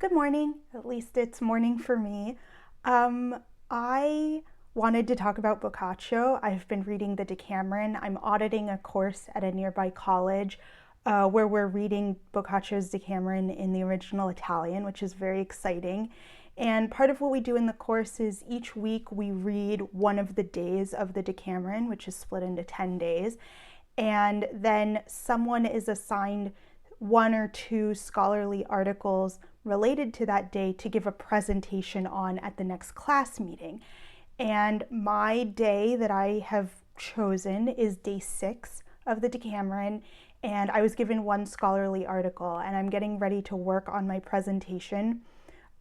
Good morning. At least it's morning for me. I wanted to talk about Boccaccio. I've been reading the Decameron. I'm auditing a course at a nearby college where we're reading Boccaccio's Decameron in the original Italian, which is very exciting. And part of what we do in the course is each week we read one of the days of the Decameron, which is split into 10 days. And then someone is assigned one or two scholarly articles related to that day to give a presentation on at the next class meeting. And my day that I have chosen is day 6 of the Decameron, and I was given one scholarly article, and I'm getting ready to work on my presentation.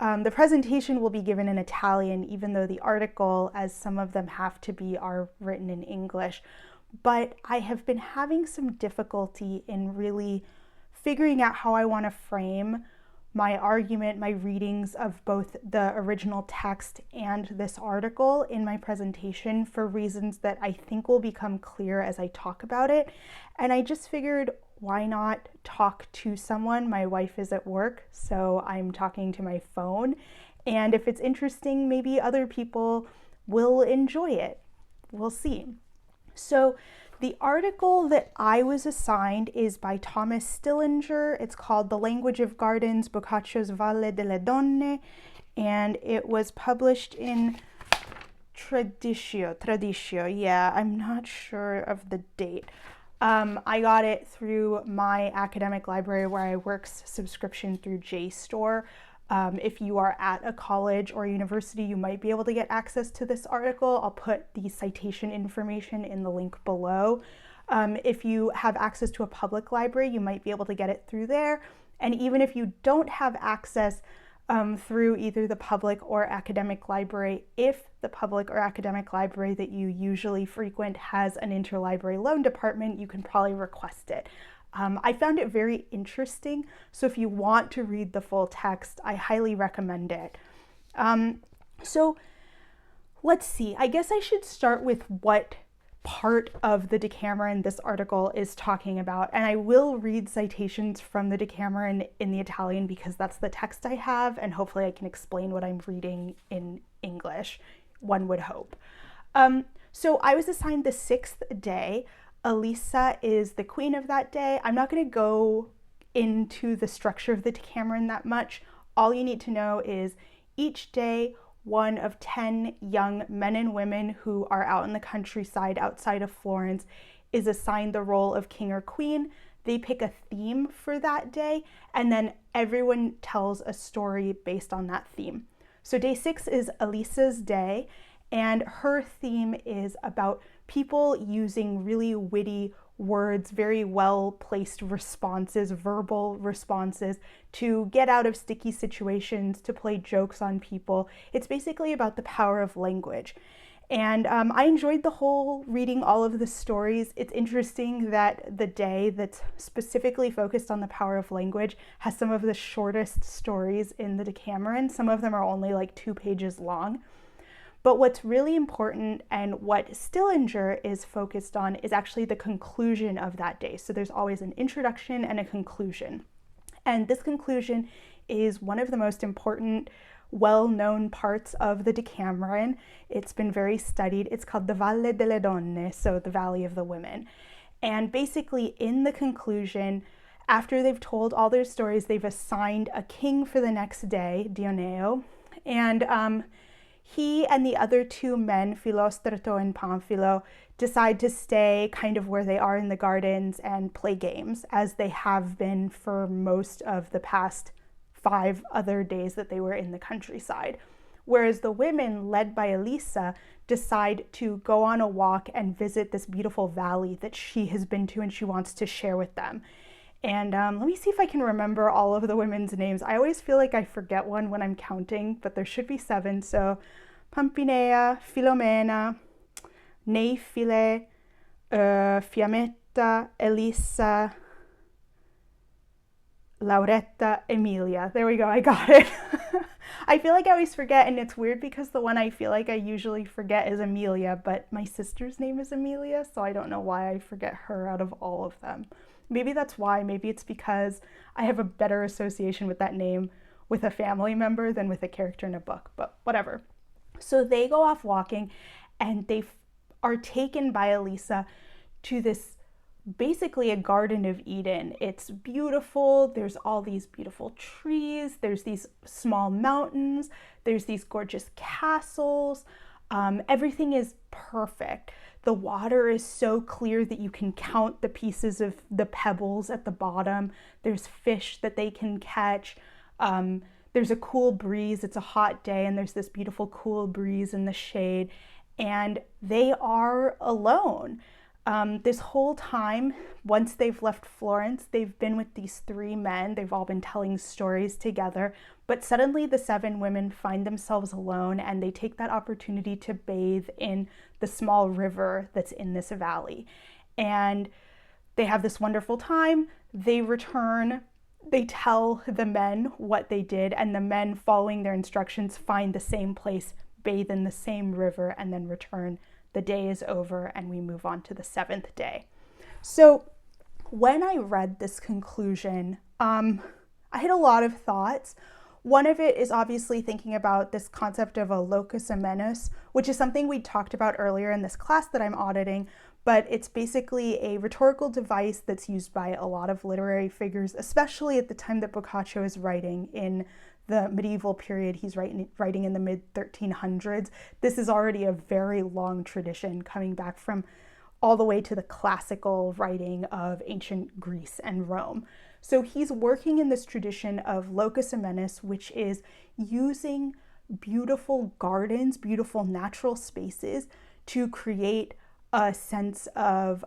The presentation will be given in Italian, even though the article, as some of them have to be, are written in English. But I have been having some difficulty in really figuring out how I want to frame my argument, my readings of both the original text and this article in my presentation for reasons that I think will become clear as I talk about it. And I just figured, why not talk to someone? My wife is at work, so I'm talking to my phone. And if it's interesting, maybe other people will enjoy it. We'll see. So the article that I was assigned is by Thomas Stillinger. It's called The Language of Gardens, Boccaccio's Valle, Delle Donne, and it was published in Traditio. Yeah, I'm not sure of the date. I got it through my academic library where I work's subscription through JSTOR. If you are at a college or university, you might be able to get access to this article. I'll put the citation information in the link below. If you have access to a public library, you might be able to get it through there. And even if you don't have access through either the public or academic library, if the public or academic library that you usually frequent has an interlibrary loan department, you can probably request it. I found it very interesting, so if you want to read the full text, I highly recommend it. So let's see, I guess I should start with what part of the Decameron this article is talking about, and I will read citations from the Decameron in the Italian because that's the text I have, and hopefully I can explain what I'm reading in English, one would hope. So I was assigned the 6th day. Elisa is the queen of that day. I'm not going to go into the structure of the Decameron that much. All you need to know is each day, one of 10 young men and women who are out in the countryside outside of Florence is assigned the role of king or queen. They pick a theme for that day, and then everyone tells a story based on that theme. So day 6 is Elisa's day, and her theme is about people using really witty words, very well-placed responses, verbal responses to get out of sticky situations, to play jokes on people. It's basically about the power of language. And I enjoyed the whole reading all of the stories. It's interesting that the day that's specifically focused on the power of language has some of the shortest stories in the Decameron. Some of them are only like 2 pages long. But what's really important and what Stillinger is focused on is actually the conclusion of that day. So there's always an introduction and a conclusion. And this conclusion is one of the most important, well-known parts of the Decameron. It's been very studied. It's called the Valle delle Donne, so the Valley of the Women. And basically in the conclusion, after they've told all their stories, they've assigned a king for the next day, Dioneo, and he and the other 2 men, Filostrato and Pamphilo, decide to stay kind of where they are in the gardens and play games, as they have been for most of the past 5 other days that they were in the countryside. Whereas the women, led by Elisa, decide to go on a walk and visit this beautiful valley that she has been to and she wants to share with them. And let me see if I can remember all of the women's names. I always feel like I forget one when I'm counting, but there should be 7. So Pampinea, Filomena, Neifile, Fiammetta, Elisa, Lauretta, Emilia. There we go, I got it. I feel like I always forget, and it's weird because the one I feel like I usually forget is Emilia, but my sister's name is Emilia, so I don't know why I forget her out of all of them. Maybe that's why. Maybe it's because I have a better association with that name with a family member than with a character in a book, but whatever. So they go off walking and they are taken by Elisa to this basically a Garden of Eden. It's beautiful. There's all these beautiful trees. There's these small mountains. There's these gorgeous castles. Everything is perfect. The water is so clear that you can count the pieces of the pebbles at the bottom. There's fish that they can catch. There's a cool breeze. It's a hot day and there's this beautiful cool breeze in the shade. And they are alone. This whole time, once they've left Florence, they've been with these 3 men. They've all been telling stories together. But suddenly the 7 women find themselves alone and they take that opportunity to bathe in the small river that's in this valley. And they have this wonderful time. They return. They tell the men what they did, and the men, following their instructions, find the same place, bathe in the same river, and then return. The day is over and we move on to the 7th day. So when I read this conclusion, I had a lot of thoughts. One of it is obviously thinking about this concept of a locus amenus, which is something we talked about earlier in this class that I'm auditing, but it's basically a rhetorical device that's used by a lot of literary figures, especially at the time that Boccaccio is writing in the medieval period. He's writing in the mid-1300s. This is already a very long tradition coming back from all the way to the classical writing of ancient Greece and Rome. So he's working in this tradition of locus amenus, which is using beautiful gardens, beautiful natural spaces to create a sense of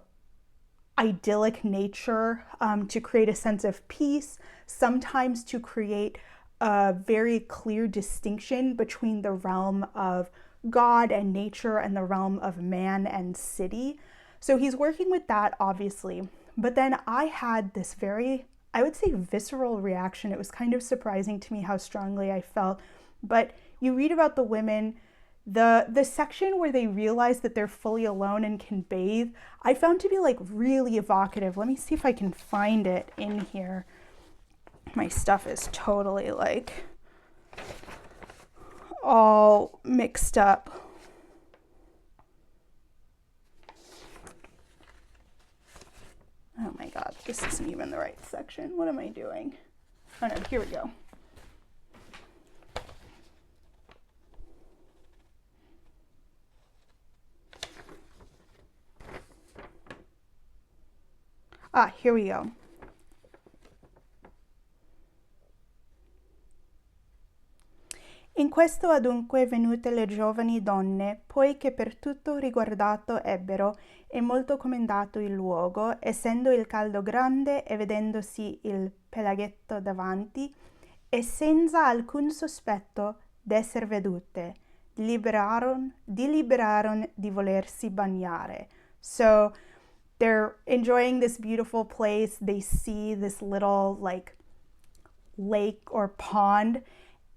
idyllic nature, to create a sense of peace, sometimes to create a very clear distinction between the realm of God and nature and the realm of man and city. So he's working with that, obviously. But then I had this very, I would say, visceral reaction. It was kind of surprising to me how strongly I felt. But you read about the women, the section where they realize that they're fully alone and can bathe, I found to be like really evocative. Let me see if I can find it in here. My stuff is totally like all mixed up. Oh my God, this isn't even the right section. What am I doing? Oh no, here we go. Here we go. In questo adunque venute le giovani donne, poi che per tutto riguardato ebbero e molto comendato il luogo, essendo il caldo grande e vedendosi il pelaghetto davanti, e senza alcun sospetto d'esser vedute, deliberaron di volersi bagnare. So they're enjoying this beautiful place. They see this little like lake or pond,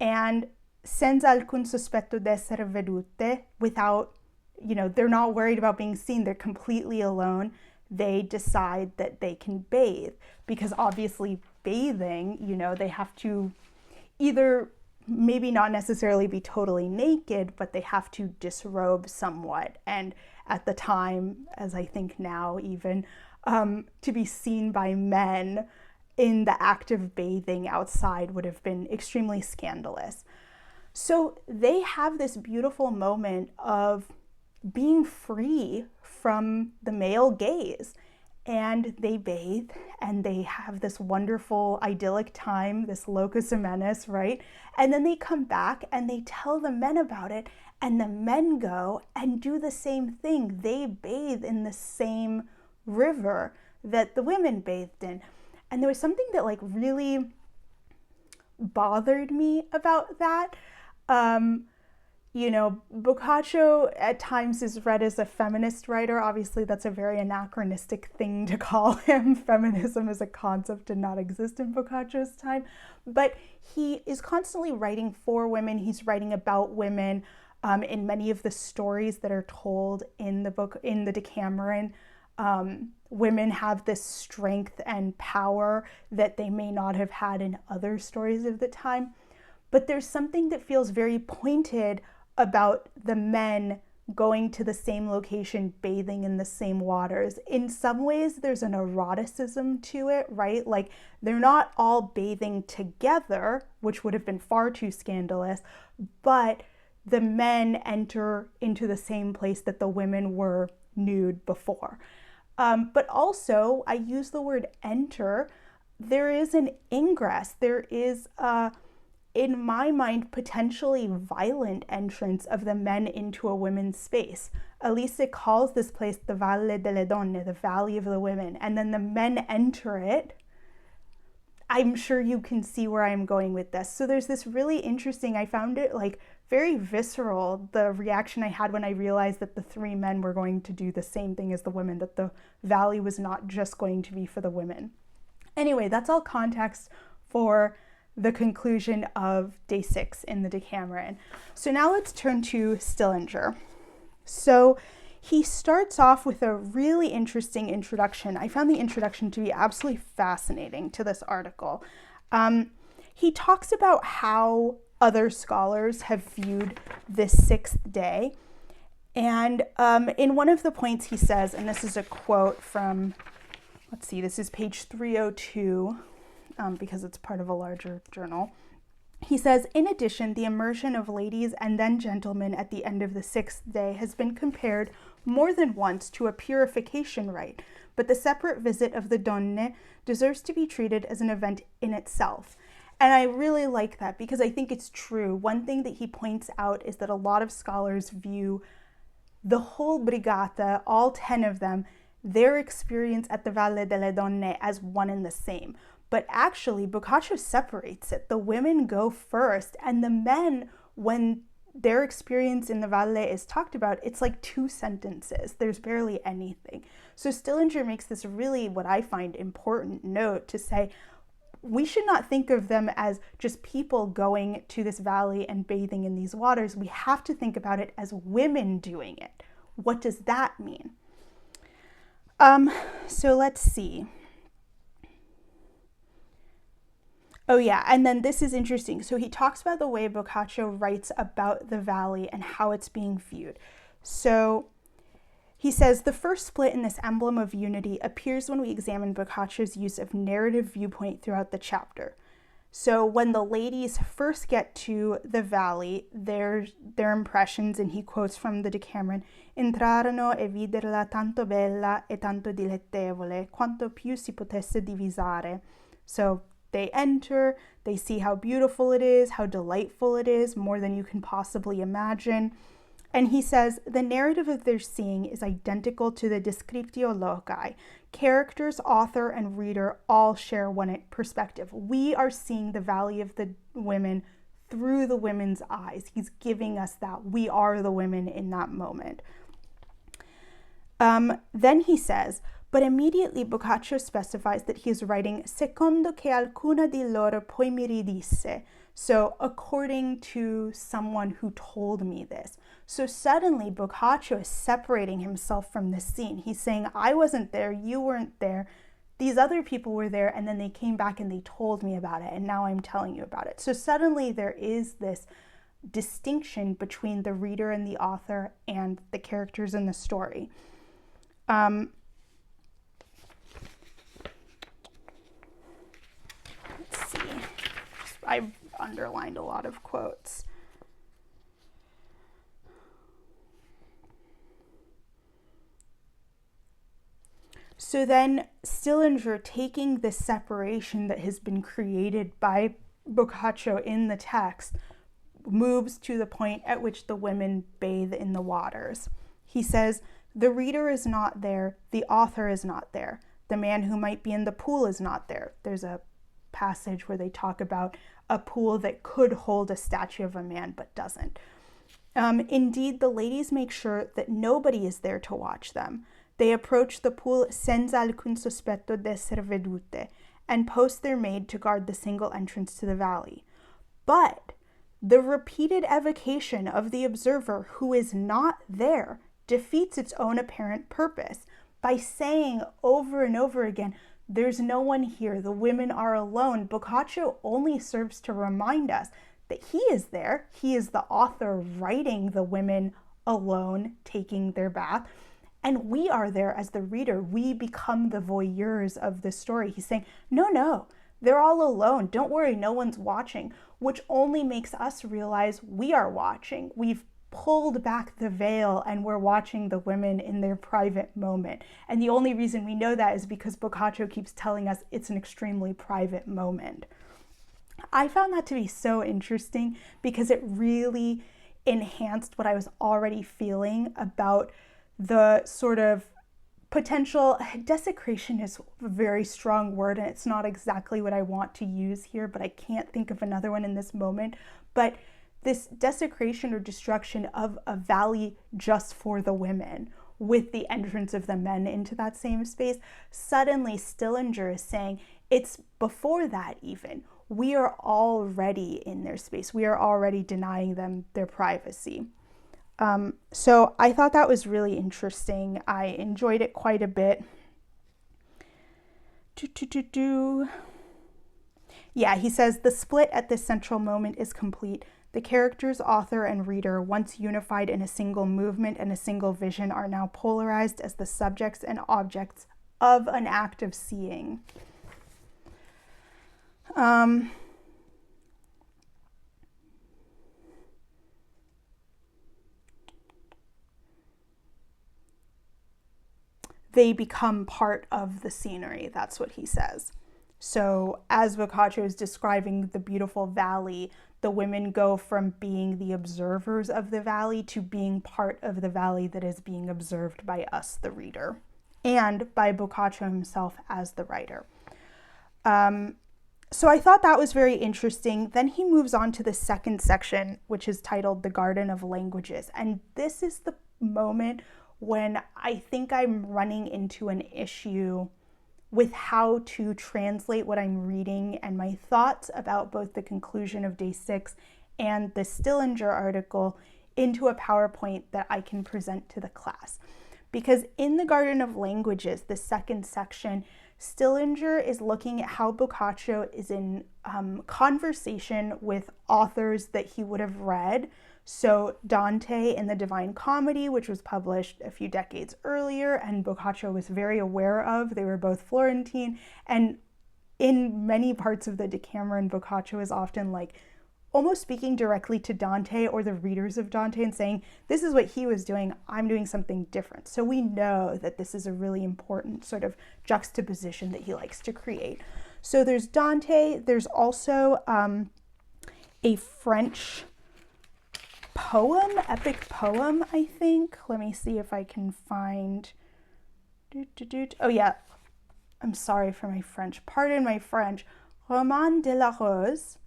and senza alcun sospetto d'essere vedute, without, they're not worried about being seen. They're completely alone. They decide that they can bathe because obviously bathing, they have to either maybe not necessarily be totally naked, but they have to disrobe somewhat. And at the time, as I think now even, to be seen by men in the act of bathing outside would have been extremely scandalous. So they have this beautiful moment of being free from the male gaze, and they bathe and they have this wonderful idyllic time, this locus amenus, right? And then they come back and they tell the men about it, and the men go and do the same thing. They bathe in the same river that the women bathed in. And there was something that like really bothered me about that. Boccaccio at times is read as a feminist writer. Obviously, that's a very anachronistic thing to call him. Feminism as a concept did not exist in Boccaccio's time. But he is constantly writing for women. He's writing about women in many of the stories that are told in the book, in the Decameron. Women have this strength and power that they may not have had in other stories of the time. but there's something that feels very pointed about the men going to the same location, bathing in the same waters. In some ways, there's an eroticism to it, right? Like, they're not all bathing together, which would have been far too scandalous, but the men enter into the same place that the women were nude before. But also, I use the word enter. There is an ingress. There is in my mind, potentially violent entrance of the men into a women's space. Elise calls this place the Valle delle Donne, the Valley of the Women, and then the men enter it. I'm sure you can see where I'm going with this. So there's this really interesting, I found it like very visceral, the reaction I had when I realized that the three men were going to do the same thing as the women, that the valley was not just going to be for the women. Anyway, that's all context for the conclusion of day 6 in the Decameron. So now let's turn to Stillinger. So he starts off with a really interesting introduction. I found the introduction to be absolutely fascinating to this article. He talks about how other scholars have viewed this 6th day. And in one of the points he says, and this is a quote from, let's see, this is page 302, because it's part of a larger journal. He says, in addition, the immersion of ladies and then gentlemen at the end of the 6th day has been compared more than once to a purification rite, but the separate visit of the Donne deserves to be treated as an event in itself. And I really like that because I think it's true. One thing that he points out is that a lot of scholars view the whole brigata, all 10 of them, their experience at the Valle delle Donne as one and the same. But actually, Boccaccio separates it. The women go first, and the men, when their experience in the Valle is talked about, it's like 2 sentences. There's barely anything. So Stillinger makes this really, what I find, important note to say, we should not think of them as just people going to this valley and bathing in these waters. We have to think about it as women doing it. What does that mean? So let's see. Oh yeah, and then this is interesting. So he talks about the way Boccaccio writes about the valley and how it's being viewed. So he says, the first split in this emblem of unity appears when we examine Boccaccio's use of narrative viewpoint throughout the chapter. So when the ladies first get to the valley, their impressions, and he quotes from the Decameron, entrarono e viderla tanto bella e tanto dilettevole, quanto più si potesse divisare. So they enter, they see how beautiful it is, how delightful it is, more than you can possibly imagine. And he says, the narrative of their seeing is identical to the descriptio loci. Characters, author, and reader all share one perspective. We are seeing the Valley of the Women through the women's eyes. He's giving us that. We are the women in that moment. Then he says, but immediately Boccaccio specifies that he is writing secondo che alcuna di loro poi mi ridisse. So according to someone who told me this. So suddenly Boccaccio is separating himself from this scene. He's saying, I wasn't there, you weren't there, these other people were there, and then they came back and they told me about it, and now I'm telling you about it. So suddenly there is this distinction between the reader and the author and the characters in the story. Let's see. I've underlined a lot of quotes. So then Stillinger, taking the separation that has been created by Boccaccio in the text, moves to the point at which the women bathe in the waters. He says, the reader is not there, the author is not there, the man who might be in the pool is not there. There's a passage where they talk about a pool that could hold a statue of a man but doesn't. Indeed, the ladies make sure that nobody is there to watch them. They approach the pool senza alcun sospetto d'essere vedute and post their maid to guard the single entrance to the valley. But the repeated evocation of the observer who is not there defeats its own apparent purpose by saying over and over again, there's no one here, the women are alone. Boccaccio only serves to remind us that he is there. He is the author writing the women alone taking their bath. And we are there as the reader. We become the voyeurs of the story. He's saying, no, they're all alone. Don't worry, no one's watching, which only makes us realize we are watching. We've pulled back the veil and we're watching the women in their private moment. And the only reason we know that is because Boccaccio keeps telling us it's an extremely private moment. I found that to be so interesting because it really enhanced what I was already feeling about the sort of potential desecration is a very strong word, and it's not exactly what I want to use here, but I can't think of another one in this moment. But this desecration or destruction of a valley just for the women, with the entrance of the men into that same space, suddenly Stillinger is saying it's before that even. We are already in their space. We are already denying them their privacy. So I thought that was really interesting. I enjoyed it quite a bit. Yeah, he says, the split at this central moment is complete. The characters, author, and reader, once unified in a single movement and a single vision, are now polarized as the subjects and objects of an act of seeing. They become part of the scenery. That's what he says. So as Boccaccio is describing the beautiful valley, the women go from being the observers of the valley to being part of the valley that is being observed by us, the reader, and by Boccaccio himself as the writer. So I thought that was very interesting. Then he moves on to the second section, which is titled The Garden of Languages. And this is the moment when I think I'm running into an issue with how to translate what I'm reading and my thoughts about both the conclusion of day 6 and the Stillinger article into a PowerPoint that I can present to the class. Because in the Garden of Languages, the second section, Stillinger is looking at how Boccaccio is in conversation with authors that he would have read. So Dante in the Divine Comedy, which was published a few decades earlier, and Boccaccio was very aware of. They were both Florentine, and in many parts of the Decameron, Boccaccio is often like almost speaking directly to Dante or the readers of Dante and saying, this is what he was doing, I'm doing something different. So we know that this is a really important sort of juxtaposition that he likes to create. So there's Dante, there's also a French poem, epic poem, I think. Let me see if I can find, oh yeah, I'm sorry for my French, pardon my French, Roman de la Rose,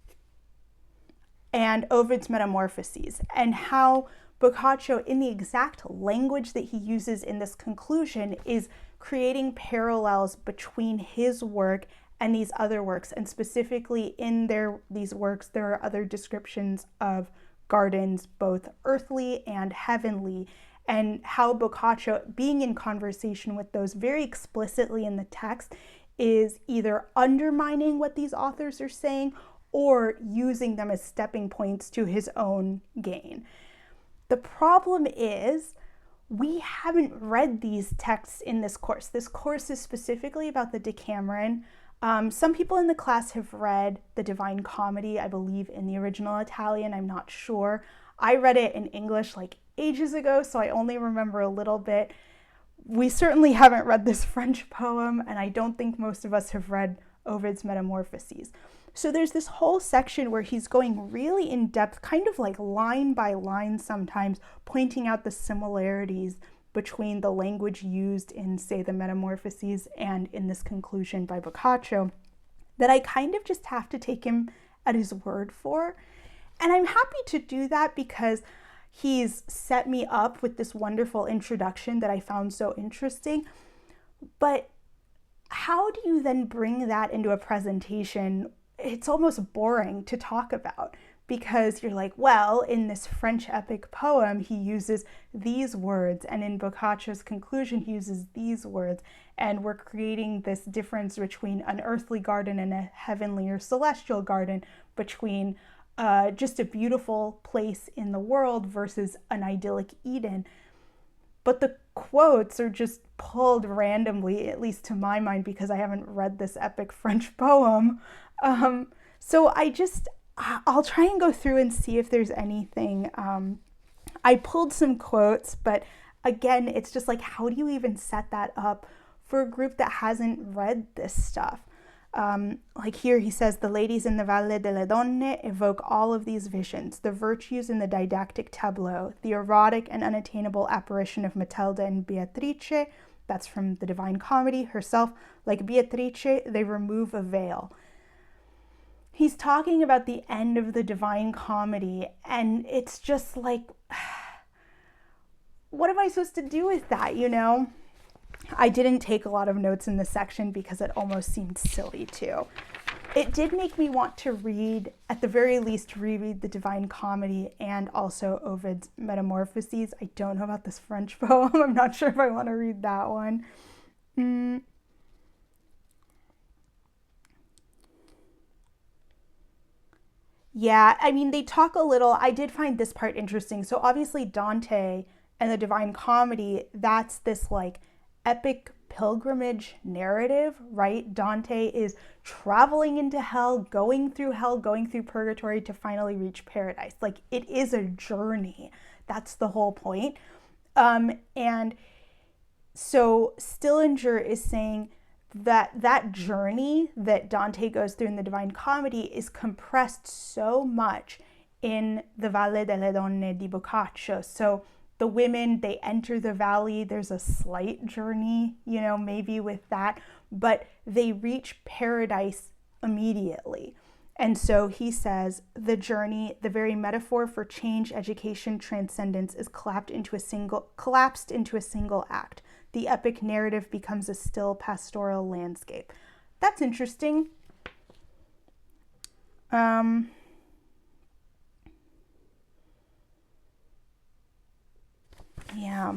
and Ovid's Metamorphoses, and how Boccaccio, in the exact language that he uses in this conclusion, is creating parallels between his work and these other works. And specifically in these works, there are other descriptions of gardens, both earthly and heavenly, and how Boccaccio, being in conversation with those very explicitly in the text, is either undermining what these authors are saying or using them as stepping points to his own gain. The problem is we haven't read these texts in this course. This course is specifically about the Decameron. Some people in the class have read the Divine Comedy, I believe, in the original Italian. I'm not sure. I read it in English like ages ago, so I only remember a little bit. We certainly haven't read this French poem, and I don't think most of us have read Ovid's Metamorphoses. So there's this whole section where he's going really in depth, kind of like line by line sometimes, pointing out the similarities between the language used in, say, the Metamorphoses and in this conclusion by Boccaccio, that I kind of just have to take him at his word for. And I'm happy to do that because he's set me up with this wonderful introduction that I found so interesting. But how do you then bring that into a presentation? It's almost boring to talk about because you're like, well, in this French epic poem, he uses these words, and in Boccaccio's conclusion, he uses these words, and we're creating this difference between an earthly garden and a heavenly or celestial garden, between just a beautiful place in the world versus an idyllic Eden. But the quotes are just pulled randomly, at least to my mind, because I haven't read this epic French poem. So I'll try and go through and see if there's anything. I pulled some quotes, but again, it's just like, how do you even set that up for a group that hasn't read this stuff? Like here he says, the ladies in the Valle delle Donne evoke all of these visions, the virtues in the didactic tableau, the erotic and unattainable apparition of Matilda and Beatrice, that's from the Divine Comedy herself. Like Beatrice, they remove a veil. He's talking about the end of the Divine Comedy, and it's just like, what am I supposed to do with that, you know? I didn't take a lot of notes in this section because it almost seemed silly to. It did make me want to read, at the very least, reread the Divine Comedy and also Ovid's Metamorphoses. I don't know about this French poem. I'm not sure if I want to read that one. Yeah, I mean, they talk a little. I did find this part interesting. So obviously Dante and the Divine Comedy, that's this like epic pilgrimage narrative, right? Dante is traveling into hell, going through purgatory to finally reach paradise. Like, it is a journey. That's the whole point. And so Stillinger is saying that journey that Dante goes through in the Divine Comedy is compressed so much in the Valle delle Donne di Boccaccio. So the women, they enter the valley. There's a slight journey, you know, maybe with that, but they reach paradise immediately. And so he says, the journey, the very metaphor for change, education, transcendence, is collapsed into a single act. The epic narrative becomes a still pastoral landscape. That's interesting. Yeah.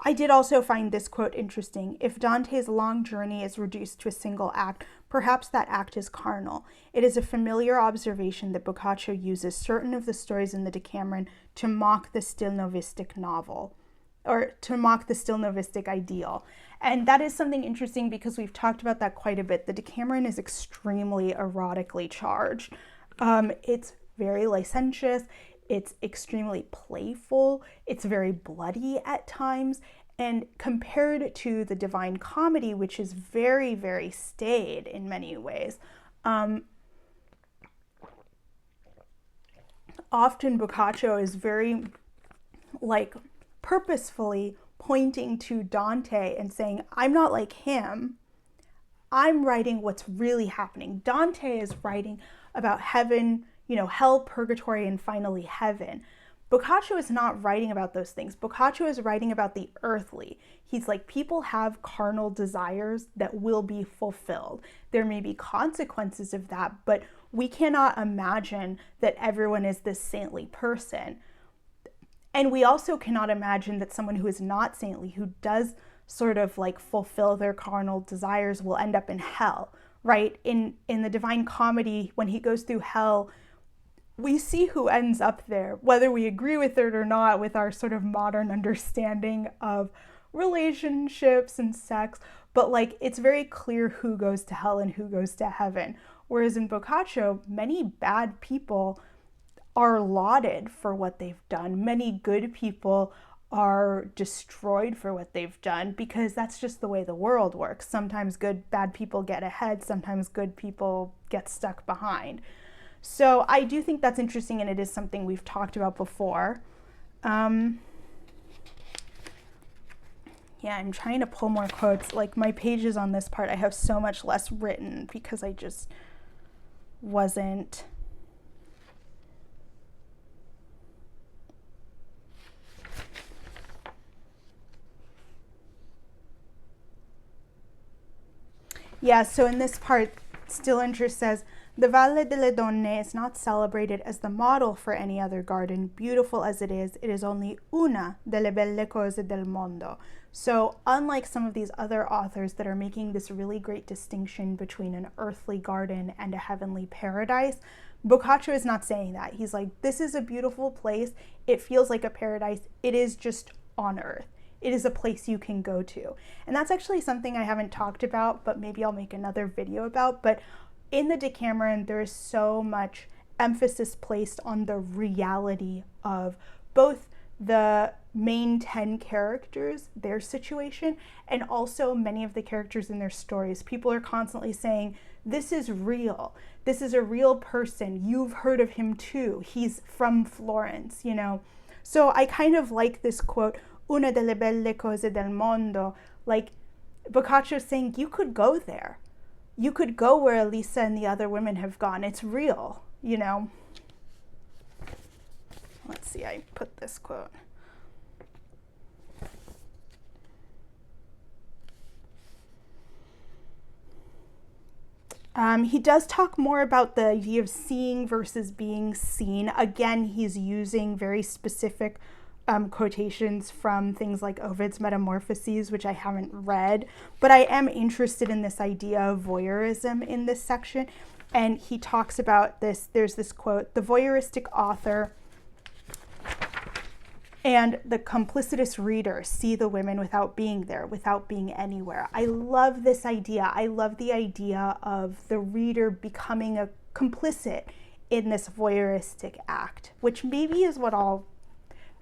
I did also find this quote interesting. If Dante's long journey is reduced to a single act, perhaps that act is carnal. It is a familiar observation that Boccaccio uses certain of the stories in the Decameron to mock the still novistic novel, or to mock the still novistic ideal. And that is something interesting because we've talked about that quite a bit. The Decameron is extremely erotically charged. It's very licentious. It's extremely playful. It's very bloody at times. And compared to the Divine Comedy, which is very, very staid in many ways, often Boccaccio is very, like, purposefully pointing to Dante and saying, I'm not like him. I'm writing what's really happening. Dante is writing about heaven, you know, hell, purgatory, and finally heaven. Boccaccio is not writing about those things. Boccaccio is writing about the earthly. He's like, people have carnal desires that will be fulfilled. There may be consequences of that, but we cannot imagine that everyone is this saintly person. And we also cannot imagine that someone who is not saintly, who does sort of like fulfill their carnal desires, will end up in hell, right? In the Divine Comedy, when he goes through hell, we see who ends up there, whether we agree with it or not, with our sort of modern understanding of relationships and sex, but like, it's very clear who goes to hell and who goes to heaven. Whereas in Boccaccio, many bad people are lauded for what they've done. Many good people are destroyed for what they've done, because that's just the way the world works. Sometimes bad people get ahead, sometimes good people get stuck behind. So I do think that's interesting, and it is something we've talked about before. Yeah, I'm trying to pull more quotes. Like, my pages on this part, I have so much less written because I just wasn't. Yeah, so in this part, Stillinger says, The Valle delle Donne is not celebrated as the model for any other garden. Beautiful as it is only una delle belle cose del mondo. So unlike some of these other authors that are making this really great distinction between an earthly garden and a heavenly paradise, Boccaccio is not saying that. He's like, this is a beautiful place. It feels like a paradise. It is just on earth. It is a place you can go to. And that's actually something I haven't talked about, but maybe I'll make another video about. But in the Decameron, there is so much emphasis placed on the reality of both the main 10 characters, their situation, and also many of the characters in their stories. People are constantly saying, this is real. This is a real person. You've heard of him too. He's from Florence, you know. So I kind of like this quote, una delle belle cose del mondo, like Boccaccio saying, you could go there. You could go where Elisa and the other women have gone. It's real, you know. Let's see, I put this quote. He does talk more about the idea of seeing versus being seen. Again, he's using very specific quotations from things like Ovid's Metamorphoses, which I haven't read, but I am interested in this idea of voyeurism in this section. And he talks about this, there's this quote, the voyeuristic author and the complicitous reader see the women without being there, without being anywhere. I love this idea. I love the idea of the reader becoming a complicit in this voyeuristic act, which maybe is what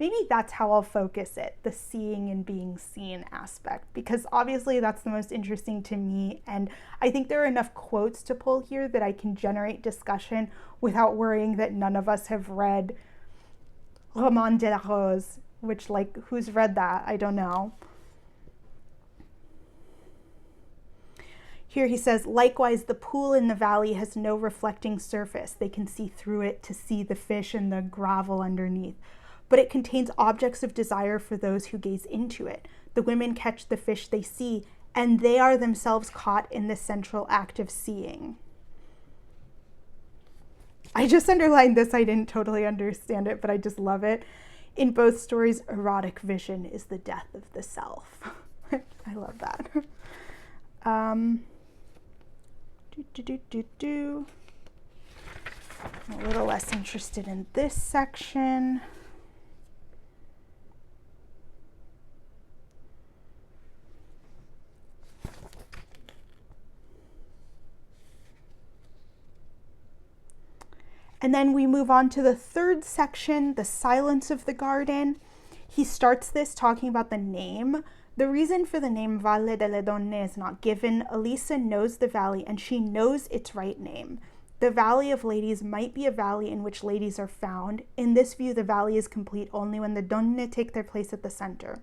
maybe that's how I'll focus it, the seeing and being seen aspect, because obviously that's the most interesting to me. And I think there are enough quotes to pull here that I can generate discussion without worrying that none of us have read Roman de la Rose, which, like, who's read that? I don't know. Here he says, likewise, the pool in the valley has no reflecting surface. They can see through it to see the fish and the gravel underneath. But it contains objects of desire for those who gaze into it. The women catch the fish they see, and they are themselves caught in the central act of seeing. I just underlined this. I didn't totally understand it, but I just love it. In both stories, erotic vision is the death of the self. I love that. I'm a little less interested in this section. And then we move on to the third section, the silence of the garden. He starts this talking about the name. The reason for the name Valle delle Donne is not given. Elisa knows the valley and she knows its right name. The Valley of Ladies might be a valley in which ladies are found. In this view, the valley is complete only when the Donne take their place at the center.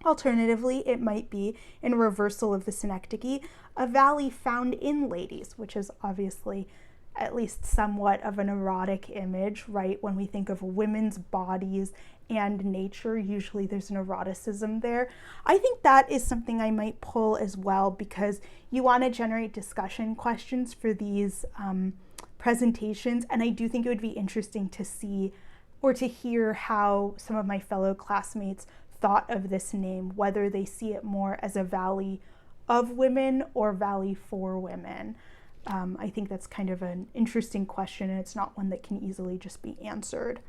Alternatively, it might be, in reversal of the synecdoche, a valley found in ladies, which is obviously at least somewhat of an erotic image, right? When we think of women's bodies and nature, usually there's an eroticism there. I think that is something I might pull as well, because you want to generate discussion questions for these presentations, and I do think it would be interesting to see or to hear how some of my fellow classmates thought of this name, whether they see it more as a valley of women or valley for women. I think that's kind of an interesting question, and it's not one that can easily just be answered.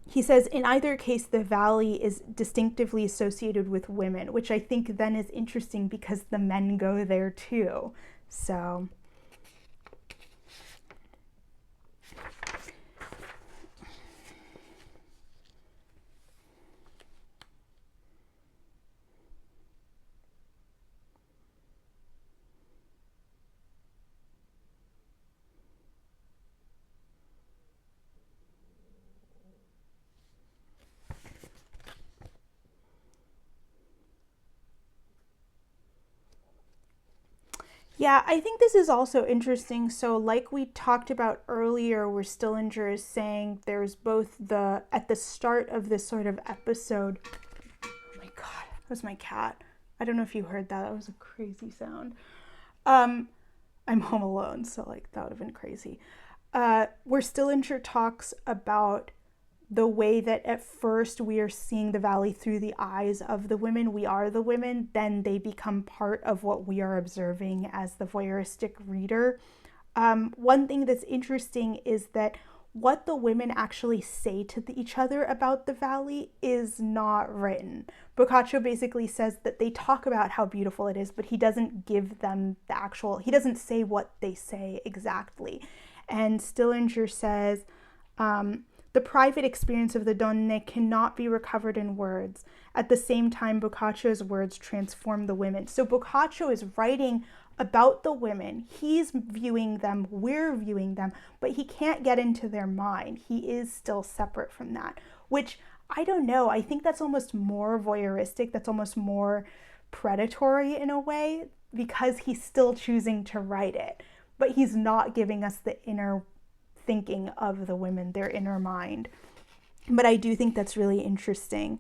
He says, in either case, the valley is distinctively associated with women, which I think then is interesting because the men go there too. So yeah, I think this is also interesting. So like we talked about earlier, where Stillinger is saying there's both at the start of this sort of episode, oh my God, that was my cat. I don't know if you heard that. That was a crazy sound. Um, I'm home alone, so like that would have been crazy. Where Stillinger talks about the way that at first we are seeing the valley through the eyes of the women, we are the women, then they become part of what we are observing as the voyeuristic reader. One thing that's interesting is that what the women actually say to each other about the valley is not written. Boccaccio basically says that they talk about how beautiful it is, but he doesn't give them the actual, he doesn't say what they say exactly. And Stillinger says, the private experience of the Donne cannot be recovered in words. At the same time, Boccaccio's words transform the women. So Boccaccio is writing about the women. He's viewing them, we're viewing them, but he can't get into their mind. He is still separate from that, which I don't know. I think that's almost more voyeuristic. That's almost more predatory in a way because he's still choosing to write it, but he's not giving us the inner thinking of the women, their inner mind. But I do think that's really interesting.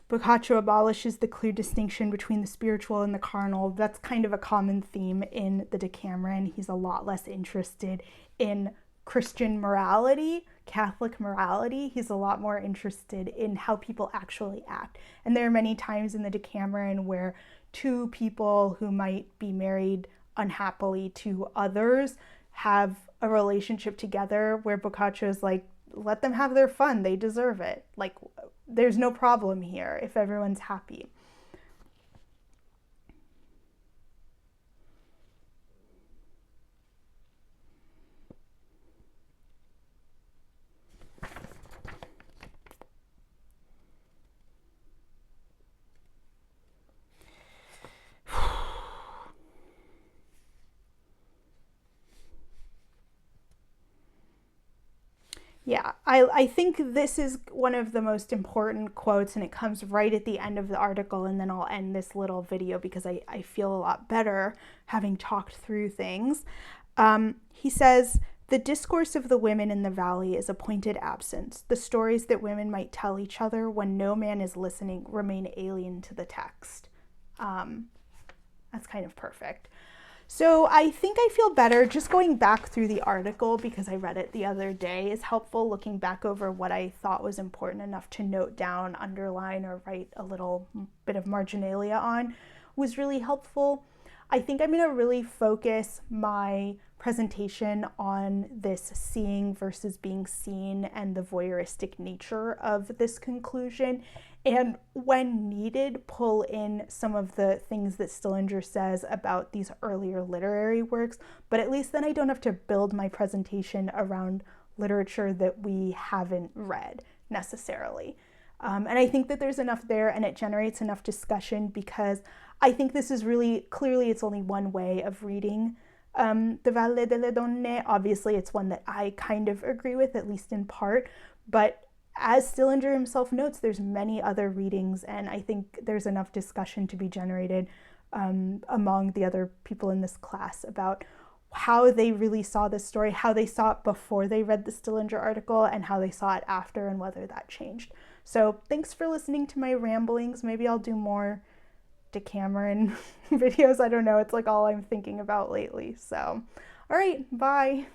Boccaccio abolishes the clear distinction between the spiritual and the carnal. That's kind of a common theme in the Decameron. He's a lot less interested in Christian morality, Catholic morality. He's a lot more interested in how people actually act. And there are many times in the Decameron where two people who might be married unhappily to others have a relationship together where Boccaccio is like, let them have their fun. They deserve it. Like, there's no problem here if everyone's happy. Yeah, I think this is one of the most important quotes, and it comes right at the end of the article, and then I'll end this little video because I feel a lot better having talked through things. He says, the discourse of the women in the valley is a pointed absence. The stories that women might tell each other when no man is listening remain alien to the text. That's kind of perfect. So I think I feel better just going back through the article because I read it the other day is helpful. Looking back over what I thought was important enough to note down, underline, or write a little bit of marginalia on was really helpful. I think I'm going to really focus my presentation on this seeing versus being seen and the voyeuristic nature of this conclusion, and when needed, pull in some of the things that Stillinger says about these earlier literary works, but at least then I don't have to build my presentation around literature that we haven't read necessarily. And I think that there's enough there and it generates enough discussion because I think this is really, clearly it's only one way of reading the Valle delle Donne. Obviously it's one that I kind of agree with, at least in part, but as Stillinger himself notes, there's many other readings, and I think there's enough discussion to be generated among the other people in this class about how they really saw this story, how they saw it before they read the Stillinger article, and how they saw it after, and whether that changed. So thanks for listening to my ramblings. Maybe I'll do more Decameron videos. I don't know. It's like all I'm thinking about lately. So, all right, bye.